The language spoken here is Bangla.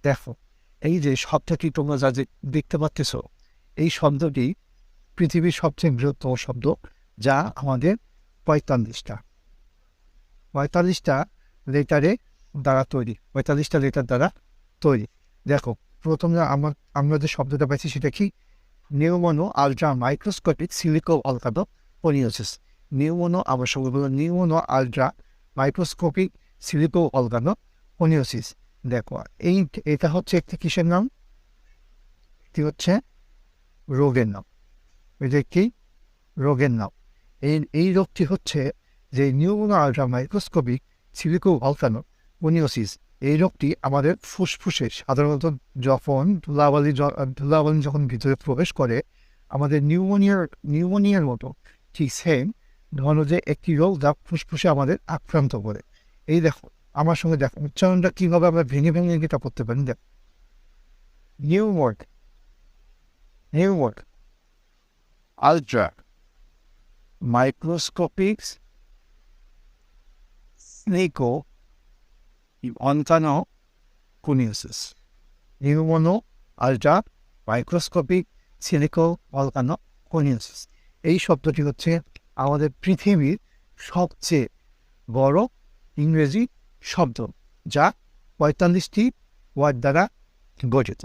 দেখো, এই যে শব্দটি তোমরা যা যে দেখতে পাচ্ছ, এই শব্দটি পৃথিবীর সবচেয়ে বৃহত্তম শব্দ, যা আমাদের 45টা লেটারে দ্বারা তৈরি, 45টা লেটার দ্বারা তৈরি। দেখো, প্রথমে আমরা যে শব্দটা পাইছি সেটা কি? Pneumonoultramicroscopicsilicovolcanoconiosis. আমার সঙ্গে বলো, pneumonoultramicroscopicsilicovolcanoconiosis. দেখো, এটা হচ্ছে একটি কিসের নাম? এটি হচ্ছে রোগের নাম। এটা একটি রোগের নাম। এই রোগটি হচ্ছে যে নিউমোনো আলট্রা মাইক্রোস্কোপিক সিলিকো অলকানো পনিওসিস। এই রোগটি আমাদের ফুসফুসে সাধারণত যখন ধুলাবালি যখন ভিতরে প্রবেশ করে, আমাদের নিউমোনিয়ার মতো ঠিক সেম ধরনের একটি রোগ যা ফুসফুসে আমাদের আক্রান্ত করে। এই দেখো, আমার সঙ্গে দেখো উচ্চারণটা কীভাবে আমরা ভেঙে ভেঙে এটা করতে পারি। দেখো, pneumonoultramicroscopicsilicovolcanoconiosis. Pneumonoultramicroscopicsilicovolcanoconiosis. এই শব্দটি হচ্ছে আমাদের পৃথিবীর সবচেয়ে বড় ইংরেজি শব্দ, যা 45টি ওয়ার্ড দ্বারা গঠিত।